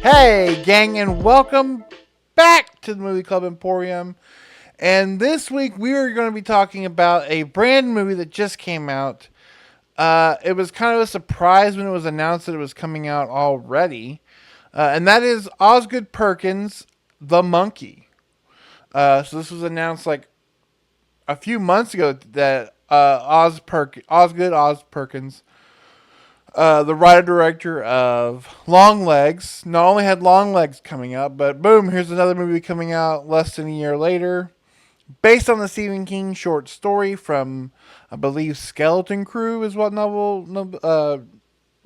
Hey, gang, and welcome back to the Movie Club Emporium. And this week we are going to be talking about a brand new movie that just came out. It was kind of a surprise when it was announced that it was coming out already. And that is Osgood Perkins, The Monkey. So this was announced like a few months ago that Osgood Oz Perkins, the writer director of Longlegs, not only had Longlegs coming out, but boom, here's another movie coming out less than a year later, based on the Stephen King short story from, I believe, Skeleton Crew is what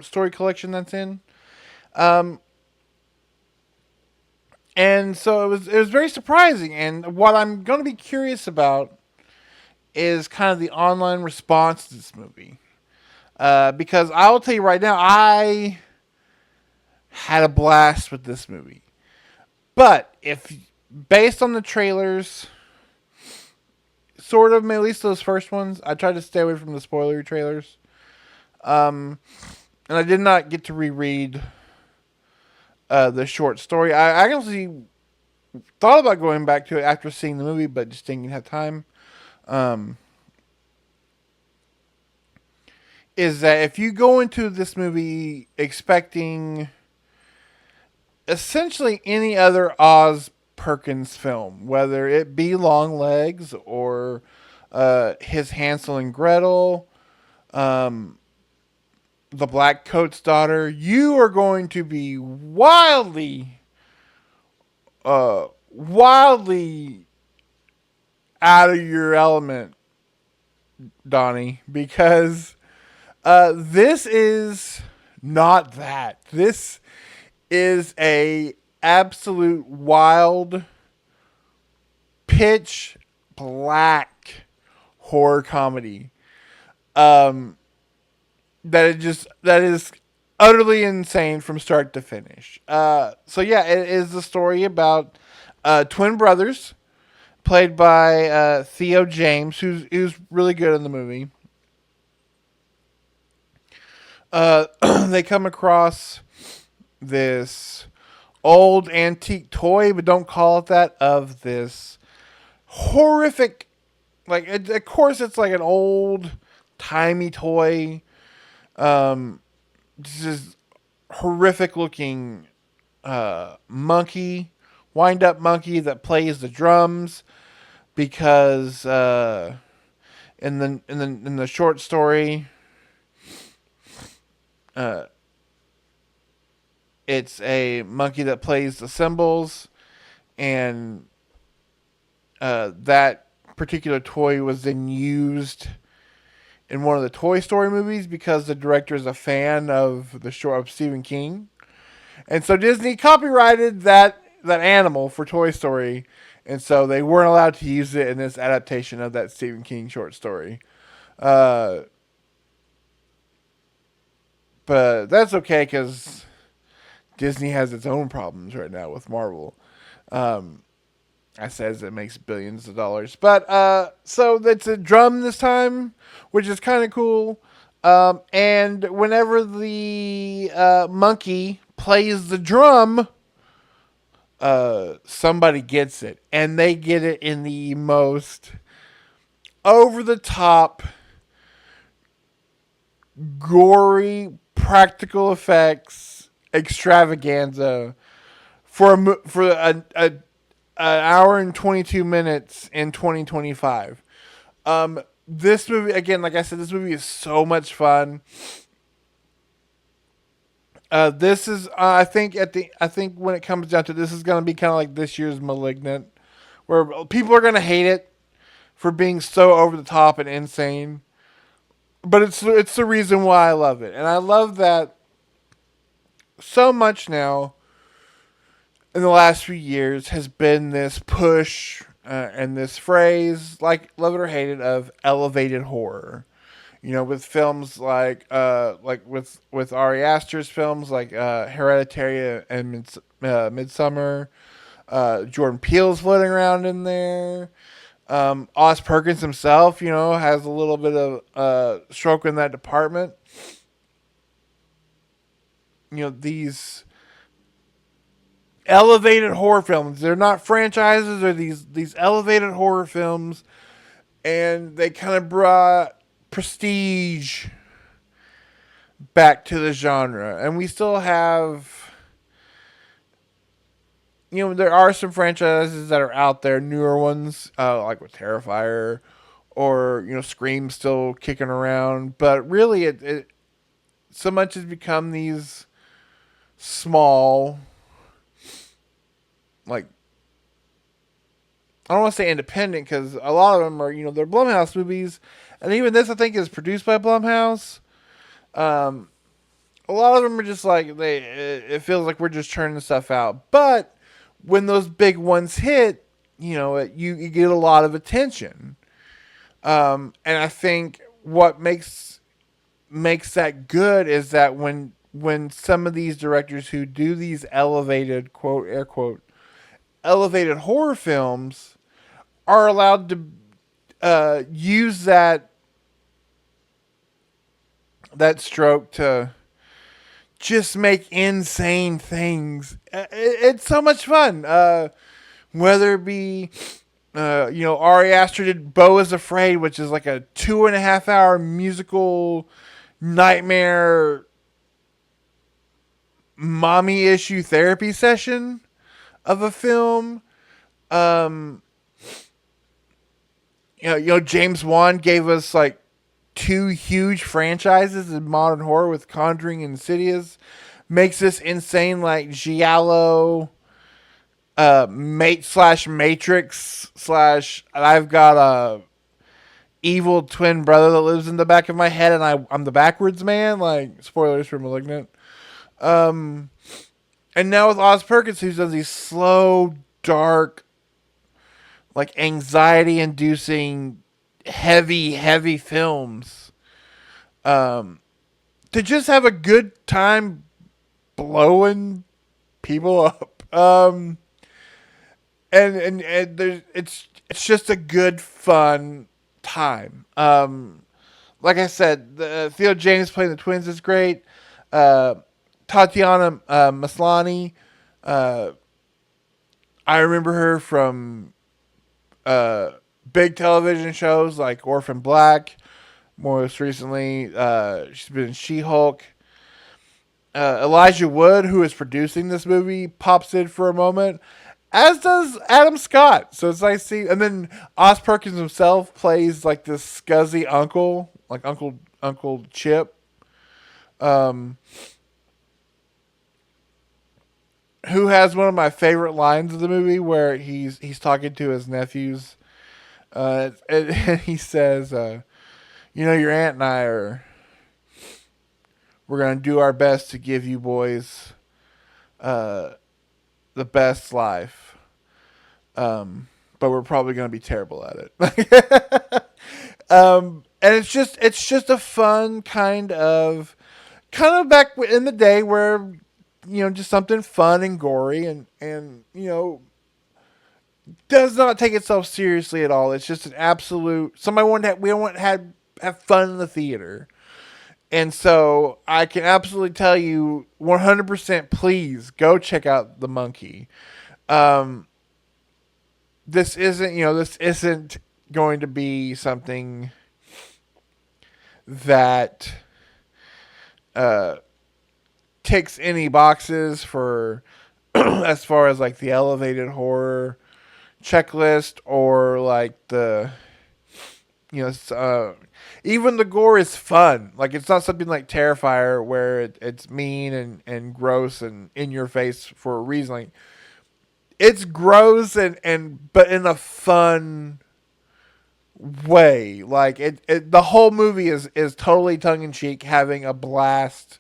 story collection that's in. Um, and so it was very surprising. And what I'm going to be curious about is kind of the online response to this movie. Because I will tell you right now, I had a blast with this movie. But if based on the trailers, sort of, at least those first ones, I tried to stay away from the spoilery trailers. And I did not get to reread the short story. I actually thought about going back to it after seeing the movie, but just didn't have time. Um, is that if you go into this movie expecting essentially any other Oz Perkins film, whether it be Longlegs or his Hansel and Gretel, um, the Black Coat's Daughter, you are going to be wildly out of your element, Donnie, because this is not that. This is a absolute wild, pitch black horror comedy. Um, that is utterly insane from start to finish. So yeah, it is the story about twin brothers played by Theo James, who's really good in the movie. They come across this old antique toy, but don't call it that, of this horrific, of course it's like an old timey toy, just horrific looking monkey, wind up monkey that plays the drums because in the short story, uh, it's a monkey that plays the cymbals, and that particular toy was then used in one of the Toy Story movies because the director is a fan of the short of Stephen King, and so Disney copyrighted that animal for Toy Story, and so they weren't allowed to use it in this adaptation of that Stephen King short story. Uh, but that's okay because Disney has its own problems right now with Marvel. Um, I says it makes billions of dollars, but so it's a drum this time, which is kind of cool. And whenever the monkey plays the drum, somebody gets it, and they get it in the most over the top, gory practical effects extravaganza for an hour and 22 minutes in 2025. This movie, again, like I said, this movie is so much fun. This is I think when it comes down to this is going to be kind of like this year's Malignant, where people are going to hate it for being so over the top and insane, but it's the reason why I love it, and I love that so much now in the last few years has been this push and this phrase, like love it or hate it, of elevated horror. You know, with films like with Ari Aster's films like Hereditary and Midsummer, Jordan Peele's floating around in there. Oz Perkins himself, you know, has a little bit of stroke in that department. these elevated horror films. They're not franchises, or these elevated horror films, and they kind of brought prestige back to the genre. And we still have, there are some franchises that are out there, newer ones, like with Terrifier, or Scream, still kicking around. But really, it so much has become these small, like, I don't want to say independent, because a lot of them are, they're Blumhouse movies, and even this I think is produced by Blumhouse. Um, a lot of them are just like it feels like we're just churning stuff out. But when those big ones hit, you get a lot of attention. And I think what makes that good is that when some of these directors who do these elevated, quote air quote, elevated horror films are allowed to use that stroke to just make insane things. It's so much fun. Whether it be, Ari Aster did Beau is Afraid, which is like a 2.5 hour musical nightmare mommy issue therapy session of a film. Um, James Wan gave us like two huge franchises in modern horror with Conjuring and Insidious. Makes this insane like Giallo, mate slash Matrix slash I've got a evil twin brother that lives in the back of my head, and I'm the backwards man. Like, spoilers for Malignant. Um, and now with Oz Perkins, who does these slow, dark, like anxiety inducing, heavy films. Um, to just have a good time blowing people up. And there's it's just a good fun time. Like I said, Theo James playing the twins is great. Uh, Tatiana Maslany, uh, I remember her from uh, big television shows like Orphan Black. Most recently, she's been in She-Hulk. Elijah Wood, who is producing this movie, pops in for a moment, as does Adam Scott. So it's nice to see. And then Oz Perkins himself plays like this scuzzy uncle, like Uncle Chip, um, who has one of my favorite lines of the movie where he's talking to his nephews, and he says, "Your aunt and I we're gonna do our best to give you boys uh, the best life, but we're probably gonna be terrible at it." And it's just a fun kind of back in the day where just something fun and gory, and does not take itself seriously at all. It's just an absolute somebody wanted to, we want to have fun in the theater. And so I can absolutely tell you 100%, please go check out The Monkey. Um, this isn't going to be something that uh, ticks any boxes for as far as like the elevated horror checklist, or like the even the gore is fun. Like, it's not something like Terrifier where it's mean and gross and in your face for a reason. Like, it's gross and but in a fun way. Like, the whole movie is totally tongue in cheek, having a blast,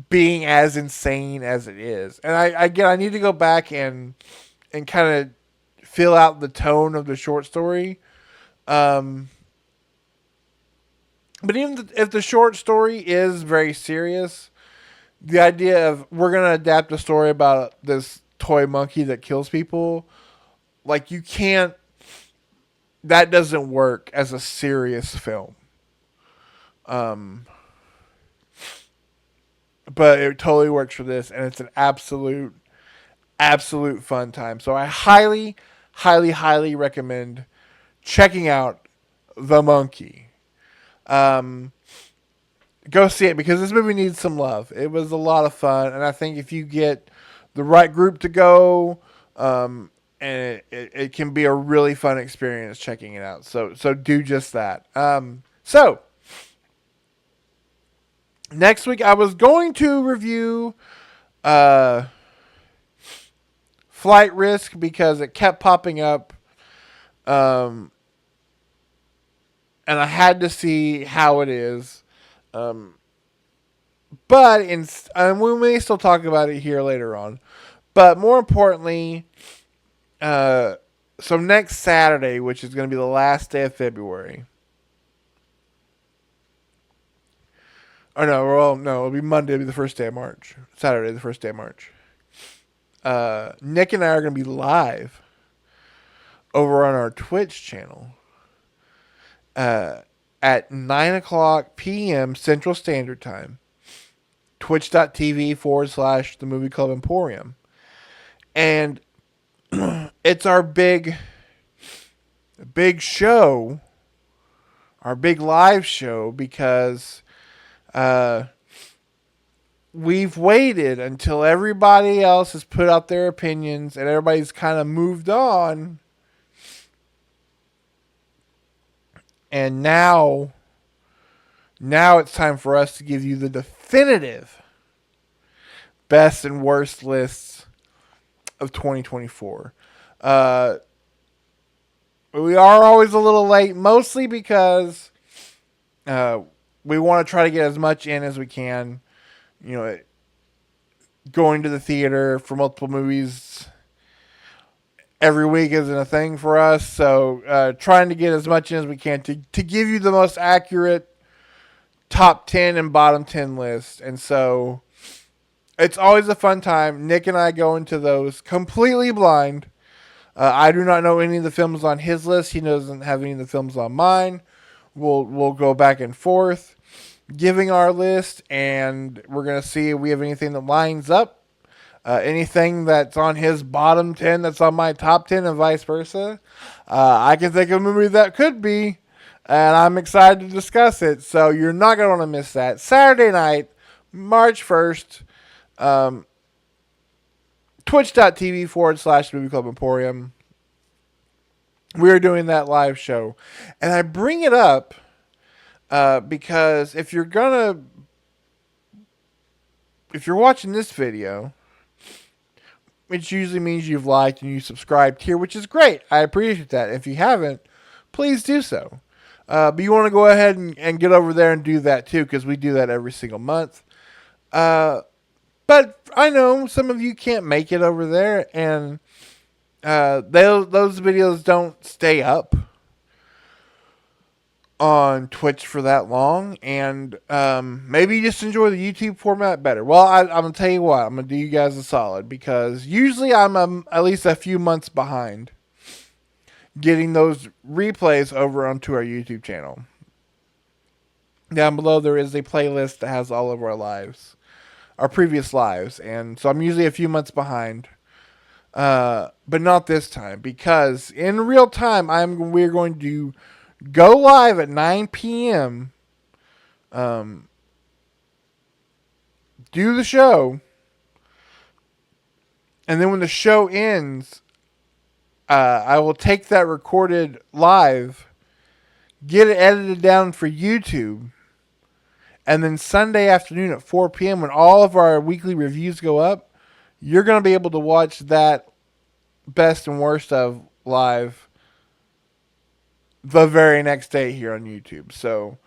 being as insane as it is. And I need to go back and kind of fill out the tone of the short story. Um, but even if the short story is very serious, the idea of we're gonna adapt a story about this toy monkey that kills people, like, you can't. That doesn't work as a serious film. Um, but it totally works for this, and it's an absolute fun time. So I highly recommend checking out The Monkey. Um, Go see it because this movie needs some love. It was a lot of fun, and I think if you get the right group to go, and it can be a really fun experience checking it out. So do just that. So next week I was going to review uh, Flight Risk because it kept popping up, um, and I had to see how it is. Um, but we may still talk about it here later on. But more importantly, uh, so next Saturday, which is going to be the last day of February. Oh no, well no, it'll be Monday. It'll be the first day of March. Saturday, the first day of March. Nick and I are going to be live over on our Twitch channel uh, at 9 o'clock p.m. Central Standard Time. Twitch.tv / the Movie Club Emporium. And it's our big show, our big live show, because uh, we've waited until everybody else has put out their opinions and everybody's kind of moved on. And now it's time for us to give you the definitive best and worst lists of 2024. We are always a little late, mostly because we want to try to get as much in as we can. You know, going to the theater for multiple movies every week isn't a thing for us. So trying to get as much in as we can to give you the most accurate top 10 and bottom 10 list. And so it's always a fun time. Nick and I go into those completely blind. I do not know any of the films on his list. He doesn't have any of the films on mine. We'll go back and forth giving our list, and we're going to see if we have anything that lines up. Anything that's on his bottom 10 that's on my top 10 and vice versa. I can think of a movie that could be, and I'm excited to discuss it. So you're not going to want to miss that. Saturday night, March 1st, twitch.tv / Movie Club Emporium. We're doing that live show. And I bring it up because if you're watching this video, which usually means you've liked and you subscribed here, which is great. I appreciate that. If you haven't, please do so. But you want to go ahead and get over there and do that too, because we do that every single month. But I know some of you can't make it over there, and those videos don't stay up on Twitch for that long, and maybe you just enjoy the YouTube format better. Well, I'm going to tell you what, I'm going to do you guys a solid, because usually I'm at least a few months behind getting those replays over onto our YouTube channel. Down below there is a playlist that has all of our previous lives, and so I'm usually a few months behind. But not this time, because in real time we're going to go live at 9 p.m. Do the show, and then when the show ends, I will take that recorded live, get it edited down for YouTube, and then Sunday afternoon at 4 p.m. when all of our weekly reviews go up, you're going to be able to watch that best and worst of live the very next day here on YouTube. So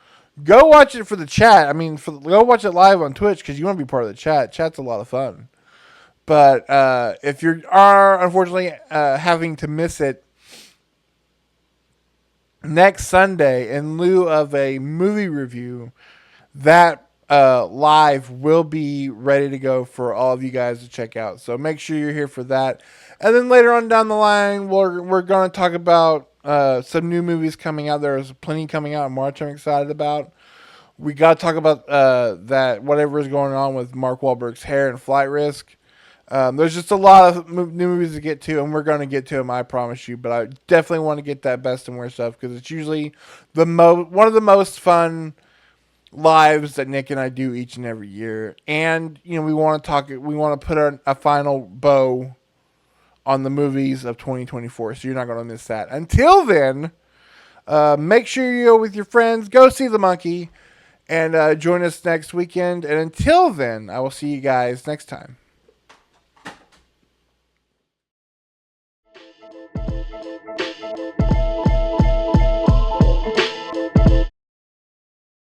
go watch it for the chat. I mean, go watch it live on Twitch because you want to be part of the chat. Chat's a lot of fun. But if you are unfortunately having to miss it next Sunday in lieu of a movie review, that live will be ready to go for all of you guys to check out. So make sure you're here for that. And then later on down the line, we're going to talk about some new movies coming out. There's plenty coming out in March I'm excited about. We got to talk about that whatever is going on with Mark Wahlberg's hair and Flight Risk. There's just a lot of new movies to get to, and we're going to get to them, I promise you. But I definitely want to get that best and worst stuff because it's usually one of the most fun lives that Nick and I do each and every year. And we want to talk. We want to put a final bow on the movies of 2024, so you're not going to miss that. Until then, make sure you go with your friends. Go see the monkey, and join us next weekend. And until then, I will see you guys next time.